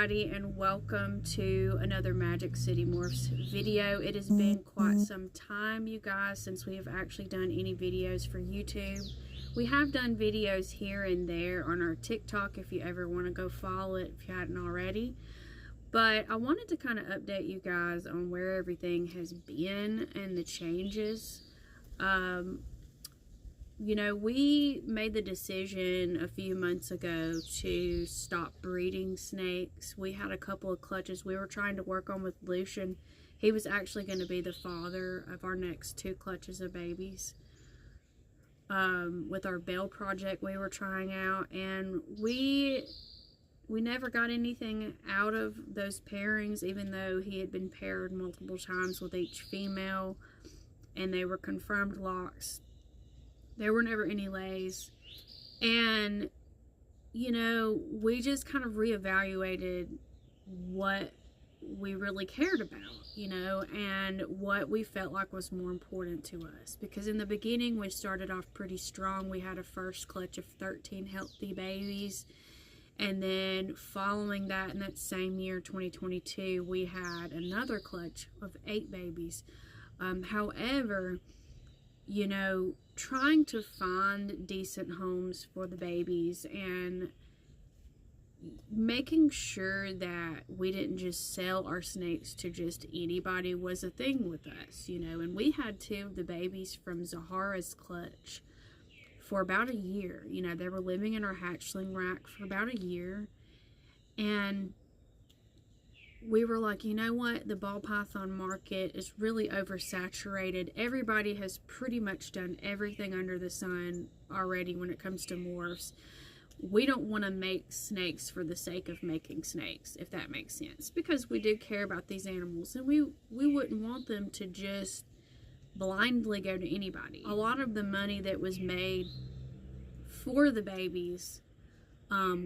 everybody, and welcome to another Magic City Morphs video. It has been quite some time, you guys, since we have actually done any videos for YouTube. We have done videos here and there on our TikTok if you ever want to go follow it if you hadn't already. But I wanted to kind of update you guys on where everything has been and the changes. You know, we made the decision a few months ago to stop breeding snakes. We had a couple of clutches we were trying to work on with Lucian. He was actually going to be the father of our next 2 clutches of babies. With our Bell project we were trying out, and we never got anything out of those pairings, even though he had been paired multiple times with each female, and they were confirmed locks. There were never any lays. And, you know, we just kind of reevaluated what we really cared about, you know, and what we felt like was more important to us. Because in the beginning, we started off pretty strong. We had a first clutch of 13 healthy babies. And then following that, in that same year, 2022, we had another clutch of 8 babies. However, you know, trying to find decent homes for the babies and making sure that we didn't just sell our snakes to just anybody was a thing with us, you know. And we had 2 of the babies from Zahara's clutch for about a year. You know, they were living in our hatchling rack for about a year, and we were like, you know what, the ball python market is really oversaturated. Everybody has pretty much done everything under the sun already when it comes to morphs. We don't want to make snakes for the sake of making snakes, if that makes sense, because we do care about these animals, and we wouldn't want them to just blindly go to anybody. A lot of the money that was made for the babies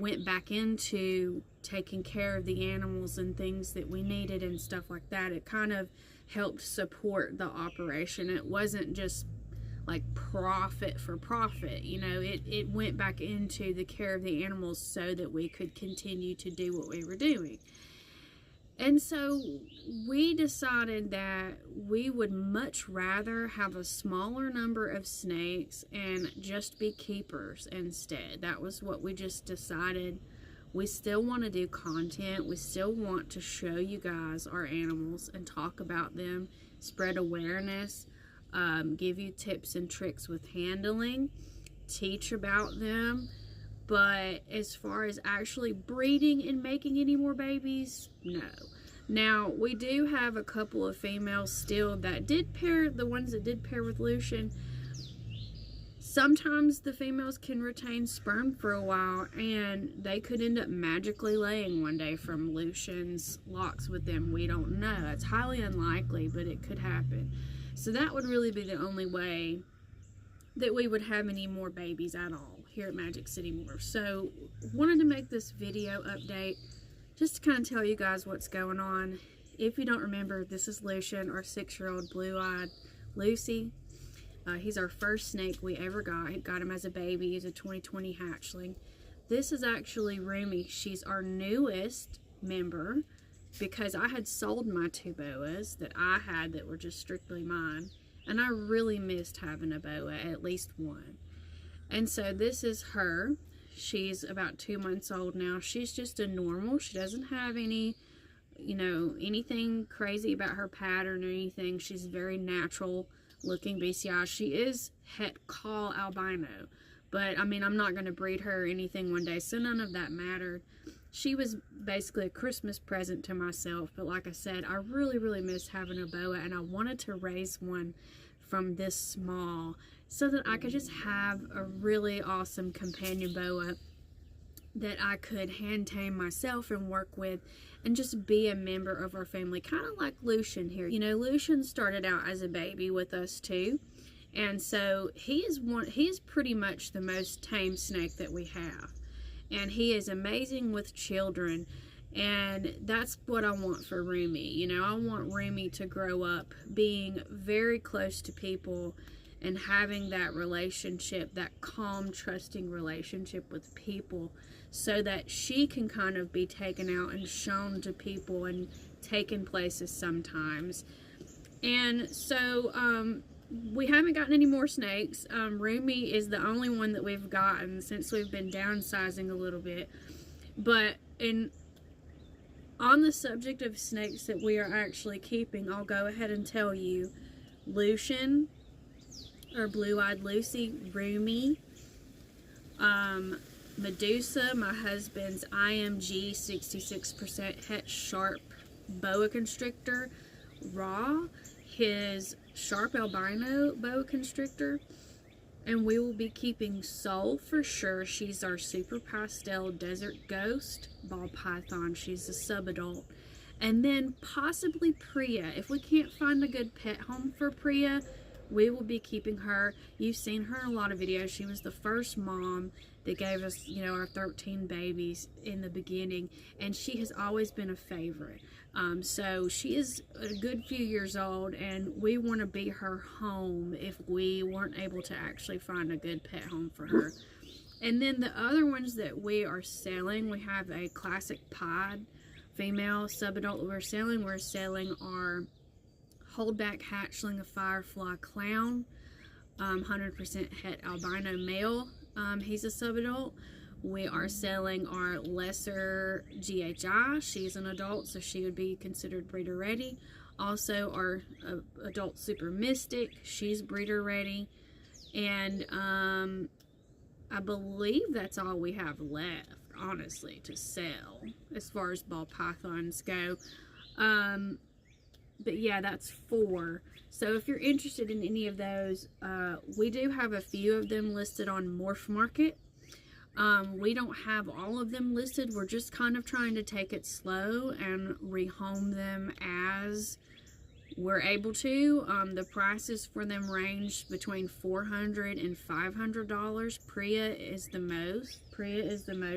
went back into taking care of the animals and things that we needed and stuff like that. It kind of helped support the operation. It wasn't just like profit for profit, you know. It went back into the care of the animals so that we could continue to do what we were doing. And so we decided that we would much rather have a smaller number of snakes and just be keepers instead. That was what we just decided. We still want to do content. We still want to show you guys our animals and talk about them, spread awareness, give you tips and tricks with handling, teach about them. But as far as actually breeding and making any more babies, no. Now, we do have a couple of females still that did pair, the ones that did pair with Lucian. Sometimes the females can retain sperm for a while, and they could end up magically laying one day from Lucian's locks with them. We don't know. It's highly unlikely, but it could happen. So that would really be the only way that we would have any more babies at all here at Magic City Morphs. So wanted to make this video update just to kind of tell you guys what's going on. If you don't remember, this is Lucian, our 6-year-old blue-eyed Lucy. He's our first snake we ever got. He got him as a baby. He's a 2020 hatchling. This is actually Rumi. She's our newest member because I had sold my 2 boas that I had that were just strictly mine. And I really missed having a boa, at least one. And so this is her. She's about 2 months old now. She's just a normal. She doesn't have any, you know, anything crazy about her pattern or anything. She's very natural looking BCI. She is het call albino. But, I mean, I'm not going to breed her or anything one day, so none of that mattered. She was basically a Christmas present to myself, but like I said, I really miss having a boa, and I wanted to raise one from this small so that I could just have a really awesome companion boa that I could hand tame myself and work with and just be a member of our family, kind of like Lucian here. You know, Lucian started out as a baby with us too. And so he is pretty much the most tame snake that we have. And he is amazing with children. And that's what I want for Rumi. You know, I want Rumi to grow up being very close to people and having that relationship, that calm, trusting relationship with people, so that she can kind of be taken out and shown to people and taken places sometimes. And so we haven't gotten any more snakes. Rumi is the only one that we've gotten since we've been downsizing a little bit. But on the subject of snakes that we are actually keeping, I'll go ahead and tell you: Lucian, or Blue-Eyed Lucy, Rumi, Medusa, my husband's IMG 66% het sharp boa constrictor, Raw, his sharp albino boa constrictor, and we will be keeping Soul for sure. She's our super pastel desert ghost ball python. She's a subadult. And then possibly Priya. If we can't find a good pet home for Priya, we will be keeping her. You've seen her in a lot of videos. She was the first mom that gave us, you know, our 13 babies in the beginning, and she has always been a favorite. So she is a good few years old, and we want to be her home if we weren't able to actually find a good pet home for her. And then the other ones that we are selling, we have a classic pied female subadult that we're selling. We're selling our holdback hatchling, a firefly clown, 100% het albino male. He's a subadult. We are selling our lesser GHI. She's an adult, so she would be considered breeder ready. Also our adult super mystic. She's breeder ready. And I believe that's all we have left, honestly, to sell as far as ball pythons go. But yeah, that's 4. So if you're interested in any of those, we do have a few of them listed on Morph Market. We don't have all of them listed. We're just kind of trying to take it slow and rehome them as we're able to. The prices for them range between $400 and $500. Priya is the most.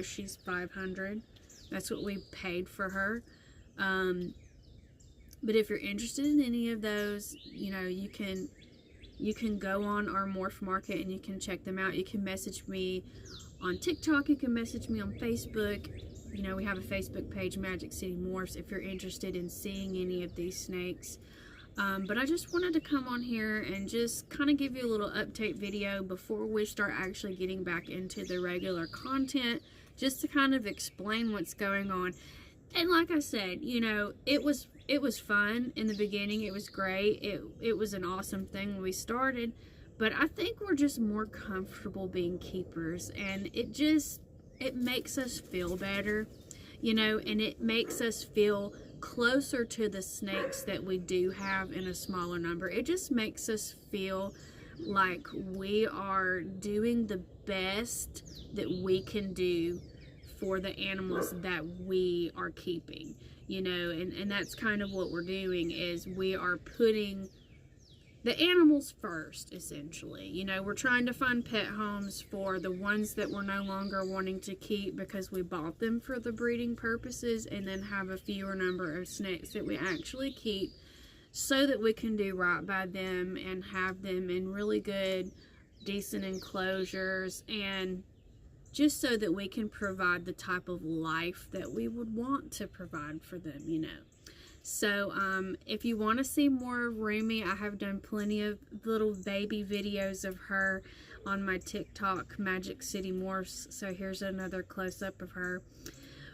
She's $500. That's what we paid for her. But if you're interested in any of those, you know, you can go on our Morph Market and you can check them out. You can message me on TikTok. You can message me on Facebook. You know, we have a Facebook page, Magic City Morphs, if you're interested in seeing any of these snakes. But I just wanted to come on here and just kind of give you a little update video before we start actually getting back into the regular content, just to kind of explain what's going on. And like I said, you know, it was fun in the beginning. It was great. It was an awesome thing when we started. But I think we're just more comfortable being keepers. And it makes us feel better, you know, and it makes us feel closer to the snakes that we do have in a smaller number. It just makes us feel like we are doing the best that we can do for the animals that we are keeping, you know, and that's kind of what we're doing, is we are putting the animals first, essentially. You know, we're trying to find pet homes for the ones that we're no longer wanting to keep because we bought them for the breeding purposes, and then have a fewer number of snakes that we actually keep so that we can do right by them and have them in really good, decent enclosures, and just so that we can provide the type of life that we would want to provide for them, you know. So, if you want to see more of Rumi, I have done plenty of little baby videos of her on my TikTok, Magic City Morphs. So here's another close-up of her.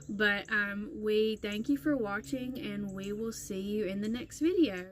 But we thank you for watching, and we will see you in the next video.